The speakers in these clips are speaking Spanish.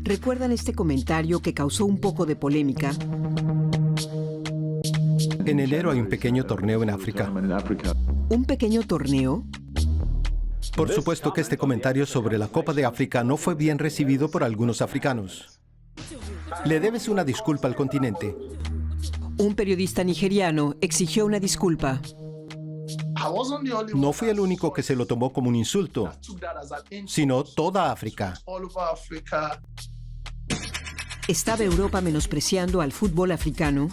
¿Recuerdan este comentario que causó un poco de polémica? En enero hay un pequeño torneo en África. ¿Un pequeño torneo? Por supuesto que este comentario sobre la Copa de África no fue bien recibido por algunos africanos. Le debes una disculpa al continente. Un periodista nigeriano exigió una disculpa. No fui el único que se lo tomó como un insulto, sino toda África. ¿Estaba Europa menospreciando al fútbol africano?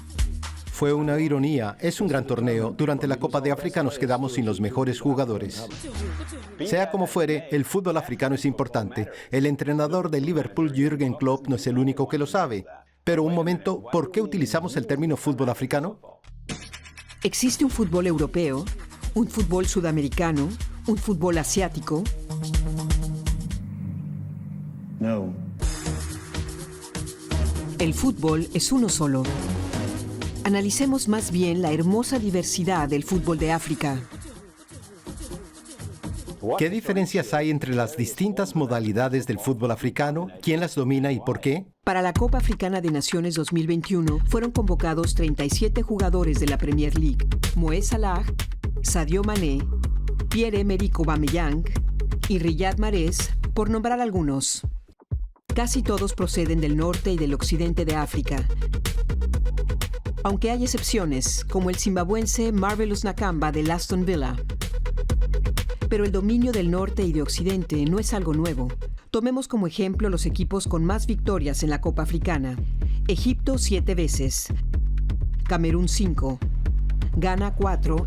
Fue una ironía. Es un gran torneo. Durante la Copa de África nos quedamos sin los mejores jugadores. Sea como fuere, el fútbol africano es importante. El entrenador del Liverpool, Jürgen Klopp, no es el único que lo sabe. Pero un momento, ¿por qué utilizamos el término fútbol africano? ¿Existe un fútbol europeo? ¿Un fútbol sudamericano? ¿Un fútbol asiático? No. El fútbol es uno solo. Analicemos más bien la hermosa diversidad del fútbol de África. ¿Qué diferencias hay entre las distintas modalidades del fútbol africano? ¿Quién las domina y por qué? Para la Copa Africana de Naciones 2021 fueron convocados 37 jugadores de la Premier League. Mohamed Salah, Sadio Mané, Pierre-Emerick Aubameyang y Riyad Mahrez, por nombrar algunos. Casi todos proceden del norte y del occidente de África. Aunque hay excepciones, como el zimbabuense Marvelous Nakamba del Aston Villa. Pero el dominio del norte y de occidente no es algo nuevo. Tomemos como ejemplo los equipos con más victorias en la Copa Africana. Egipto 7 veces, Camerún 5, Ghana 4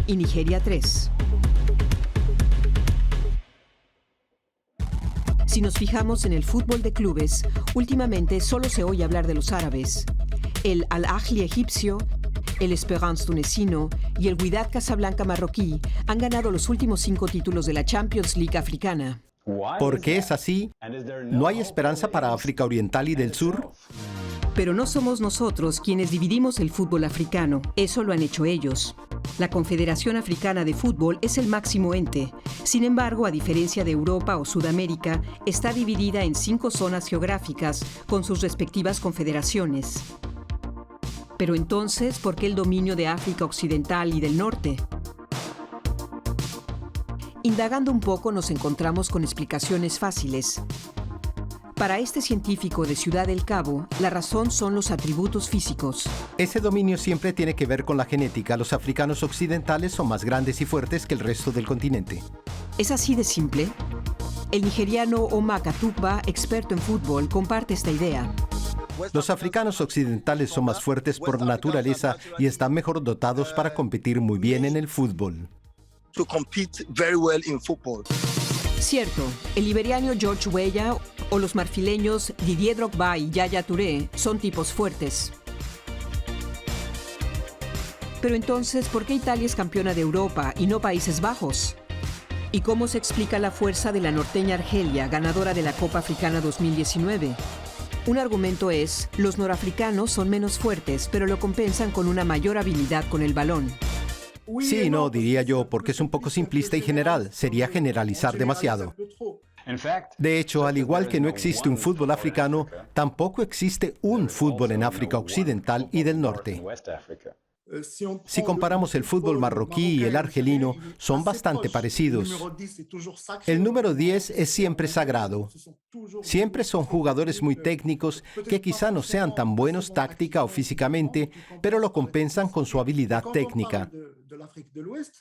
y Nigeria 3. Si nos fijamos en el fútbol de clubes, últimamente solo se oye hablar de los árabes. El Al-Ahly egipcio, el Esperance tunecino y el Wydad Casablanca marroquí han ganado los últimos 5 títulos de la Champions League africana. ¿Por qué es así? ¿No hay esperanza para África Oriental y del Sur? Pero no somos nosotros quienes dividimos el fútbol africano, eso lo han hecho ellos. La Confederación Africana de Fútbol es el máximo ente. Sin embargo, a diferencia de Europa o Sudamérica, está dividida en 5 zonas geográficas con sus respectivas confederaciones. Pero entonces, ¿por qué el dominio de África Occidental y del Norte? Indagando un poco nos encontramos con explicaciones fáciles. Para este científico de Ciudad del Cabo, la razón son los atributos físicos. Ese dominio siempre tiene que ver con la genética. Los africanos occidentales son más grandes y fuertes que el resto del continente. ¿Es así de simple? El nigeriano Omar Katukba, experto en fútbol, comparte esta idea. Los africanos occidentales son más fuertes por naturaleza y están mejor dotados para competir muy bien en el fútbol. Cierto, el liberiano George Weah o los marfileños Didier Drogba y Yaya Touré son tipos fuertes. Pero entonces, ¿por qué Italia es campeona de Europa y no Países Bajos? ¿Y cómo se explica la fuerza de la norteña Argelia, ganadora de la Copa Africana 2019? Un argumento es, los norafricanos son menos fuertes, pero lo compensan con una mayor habilidad con el balón. Sí, no, diría yo, porque es un poco simplista y general. Sería generalizar demasiado. De hecho, al igual que no existe un fútbol africano, tampoco existe un fútbol en África Occidental y del Norte. Si comparamos el fútbol marroquí y el argelino, son bastante parecidos. El número 10 es siempre sagrado. Siempre son jugadores muy técnicos que quizá no sean tan buenos táctica o físicamente, pero lo compensan con su habilidad técnica.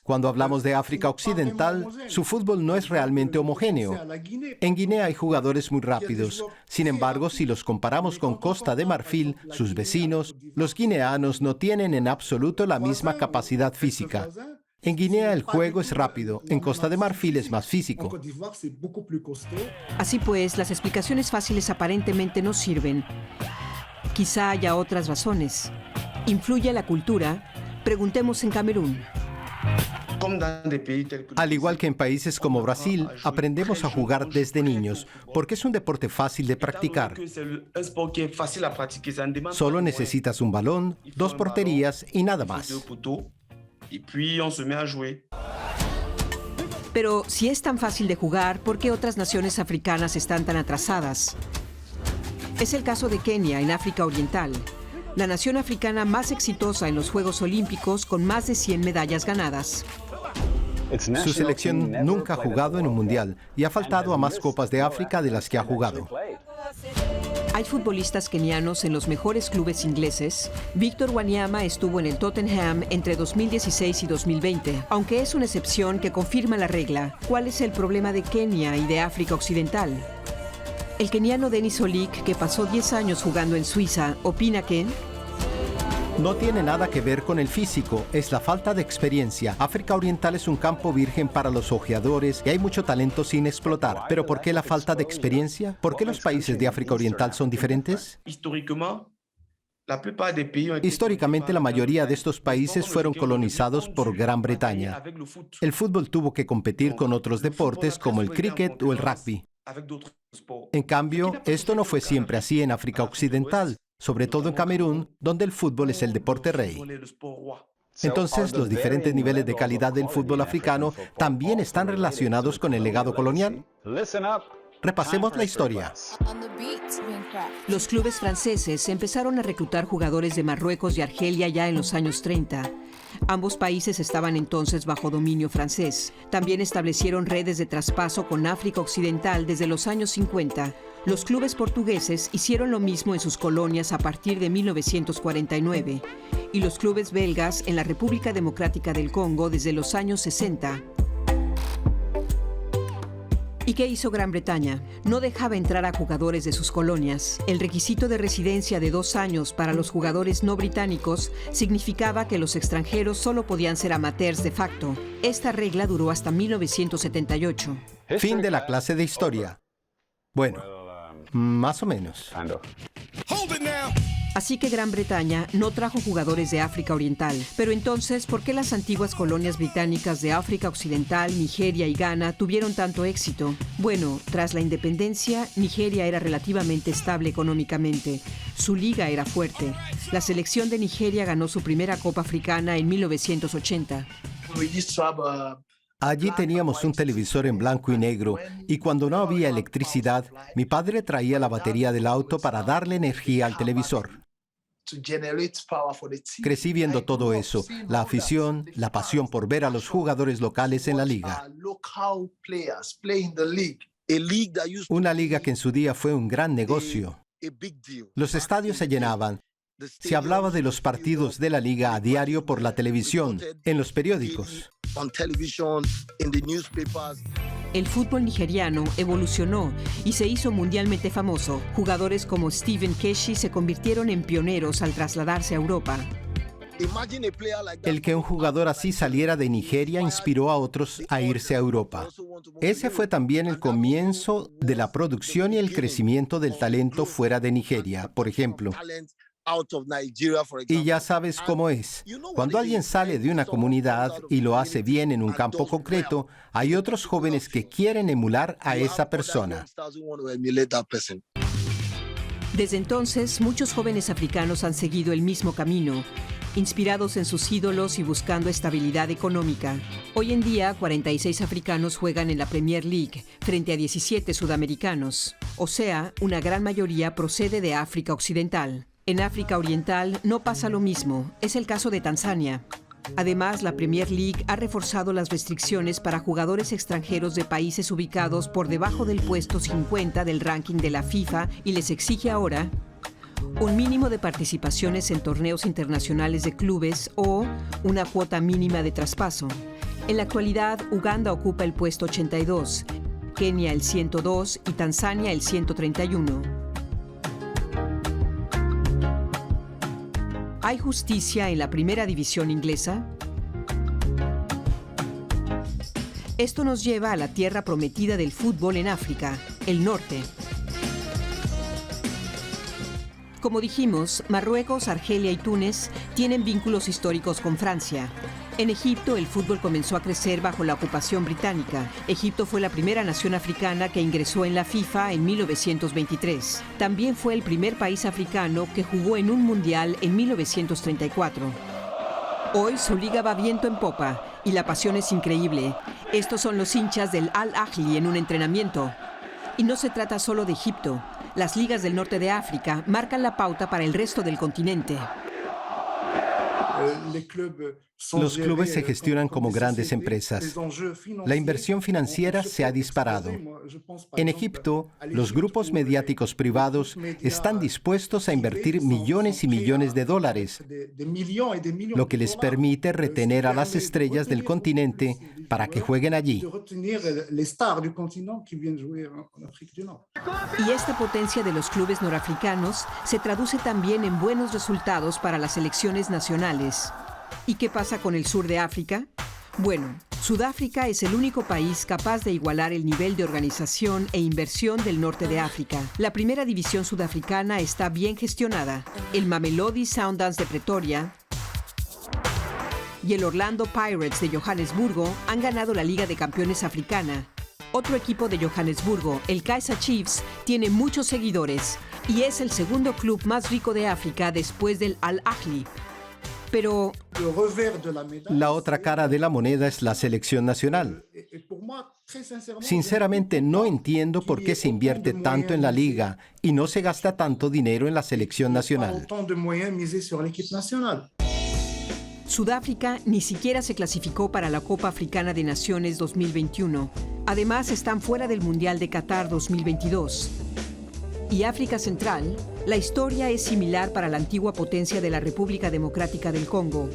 Cuando hablamos de África Occidental, su fútbol no es realmente homogéneo. En Guinea hay jugadores muy rápidos. Sin embargo, si los comparamos con Costa de Marfil, sus vecinos, los guineanos no tienen en absoluto la misma capacidad física. En Guinea el juego es rápido, en Costa de Marfil es más físico. Así pues, las explicaciones fáciles aparentemente no sirven. Quizá haya otras razones. ¿Influye la cultura? Preguntemos en Camerún. Al igual que en países como Brasil, aprendemos a jugar desde niños, porque es un deporte fácil de practicar. Solo necesitas un balón, 2 porterías y nada más. Pero si es tan fácil de jugar, ¿por qué otras naciones africanas están tan atrasadas? Es el caso de Kenia, en África Oriental, la nación africana más exitosa en los Juegos Olímpicos con más de 100 medallas ganadas. Su selección nunca ha jugado en un mundial y ha faltado a más Copas de África de las que ha jugado. Hay futbolistas kenianos en los mejores clubes ingleses. Víctor Wanyama estuvo en el Tottenham entre 2016 y 2020, aunque es una excepción que confirma la regla. ¿Cuál es el problema de Kenia y de África Occidental? El keniano Dennis Olik, que pasó 10 años jugando en Suiza, opina que no tiene nada que ver con el físico, es la falta de experiencia. África Oriental es un campo virgen para los ojeadores y hay mucho talento sin explotar. ¿Pero por qué la falta de experiencia? ¿Por qué los países de África Oriental son diferentes? Históricamente, la mayoría de estos países fueron colonizados por Gran Bretaña. El fútbol tuvo que competir con otros deportes como el cricket o el rugby. En cambio, esto no fue siempre así en África Occidental, sobre todo en Camerún, donde el fútbol es el deporte rey. Entonces, los diferentes niveles de calidad del fútbol africano también están relacionados con el legado colonial. Repasemos la historia. Los clubes franceses empezaron a reclutar jugadores de Marruecos y Argelia ya en los años 30. Ambos países estaban entonces bajo dominio francés. También establecieron redes de traspaso con África Occidental desde los años 50. Los clubes portugueses hicieron lo mismo en sus colonias a partir de 1949 y los clubes belgas en la República Democrática del Congo desde los años 60. ¿Y qué hizo Gran Bretaña? No dejaba entrar a jugadores de sus colonias. El requisito de residencia de 2 años para los jugadores no británicos significaba que los extranjeros solo podían ser amateurs de facto. Esta regla duró hasta 1978. Fin de la clase de historia. Bueno, más o menos. Así que Gran Bretaña no trajo jugadores de África Oriental. Pero entonces, ¿por qué las antiguas colonias británicas de África Occidental, Nigeria y Ghana tuvieron tanto éxito? Bueno, tras la independencia, Nigeria era relativamente estable económicamente. Su liga era fuerte. La selección de Nigeria ganó su primera Copa Africana en 1980. Allí teníamos un televisor en blanco y negro y cuando no había electricidad, mi padre traía la batería del auto para darle energía al televisor. Crecí viendo todo eso, la afición, la pasión por ver a los jugadores locales en la liga. Una liga que en su día fue un gran negocio. Los estadios se llenaban. Se hablaba de los partidos de la liga a diario por la televisión, en los periódicos. El fútbol nigeriano evolucionó y se hizo mundialmente famoso. Jugadores como Stephen Keshi se convirtieron en pioneros al trasladarse a Europa. El que un jugador así saliera de Nigeria inspiró a otros a irse a Europa. Ese fue también el comienzo de la producción y el crecimiento del talento fuera de Nigeria, por ejemplo. Y ya sabes cómo es. Cuando alguien sale de una comunidad y lo hace bien en un campo concreto, hay otros jóvenes que quieren emular a esa persona. Desde entonces, muchos jóvenes africanos han seguido el mismo camino, inspirados en sus ídolos y buscando estabilidad económica. Hoy en día, 46 africanos juegan en la Premier League, frente a 17 sudamericanos. O sea, una gran mayoría procede de África Occidental. En África Oriental no pasa lo mismo, es el caso de Tanzania. Además, la Premier League ha reforzado las restricciones para jugadores extranjeros de países ubicados por debajo del puesto 50 del ranking de la FIFA y les exige ahora un mínimo de participaciones en torneos internacionales de clubes o una cuota mínima de traspaso. En la actualidad, Uganda ocupa el puesto 82, Kenia el 102 y Tanzania el 131. ¿Hay justicia en la primera división inglesa? Esto nos lleva a la tierra prometida del fútbol en África, el norte. Como dijimos, Marruecos, Argelia y Túnez tienen vínculos históricos con Francia. En Egipto, el fútbol comenzó a crecer bajo la ocupación británica. Egipto fue la primera nación africana que ingresó en la FIFA en 1923. También fue el primer país africano que jugó en un mundial en 1934. Hoy su liga va viento en popa y la pasión es increíble. Estos son los hinchas del Al-Ahly en un entrenamiento. Y no se trata solo de Egipto. Las ligas del norte de África marcan la pauta para el resto del continente. Los clubes se gestionan como grandes empresas. La inversión financiera se ha disparado. En Egipto, los grupos mediáticos privados están dispuestos a invertir millones y millones de dólares, lo que les permite retener a las estrellas del continente para que jueguen allí. Y esta potencia de los clubes norafricanos se traduce también en buenos resultados para las selecciones nacionales. ¿Y qué pasa con el sur de África? Bueno, Sudáfrica es el único país capaz de igualar el nivel de organización e inversión del norte de África. La primera división sudafricana está bien gestionada. El Mamelodi Sundowns de Pretoria y el Orlando Pirates de Johannesburgo han ganado la Liga de Campeones Africana. Otro equipo de Johannesburgo, el Kaizer Chiefs, tiene muchos seguidores y es el segundo club más rico de África después del Al-Ahly. Pero la otra cara de la moneda es la selección nacional. Sinceramente, no entiendo por qué se invierte tanto en la liga y no se gasta tanto dinero en la selección nacional. Sudáfrica ni siquiera se clasificó para la Copa Africana de Naciones 2021. Además, están fuera del Mundial de Qatar 2022. Y África Central, la historia es similar para la antigua potencia de la República Democrática del Congo.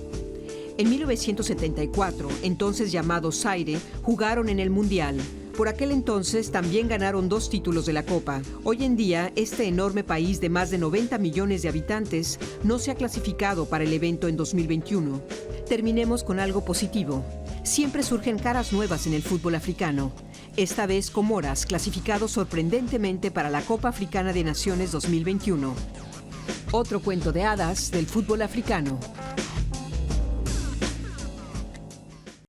En 1974, entonces llamado Zaire, jugaron en el Mundial. Por aquel entonces también ganaron 2 títulos de la Copa. Hoy en día, este enorme país de más de 90 millones de habitantes no se ha clasificado para el evento en 2021. Terminemos con algo positivo. Siempre surgen caras nuevas en el fútbol africano. Esta vez Comoras, clasificado sorprendentemente para la Copa Africana de Naciones 2021. Otro cuento de hadas del fútbol africano.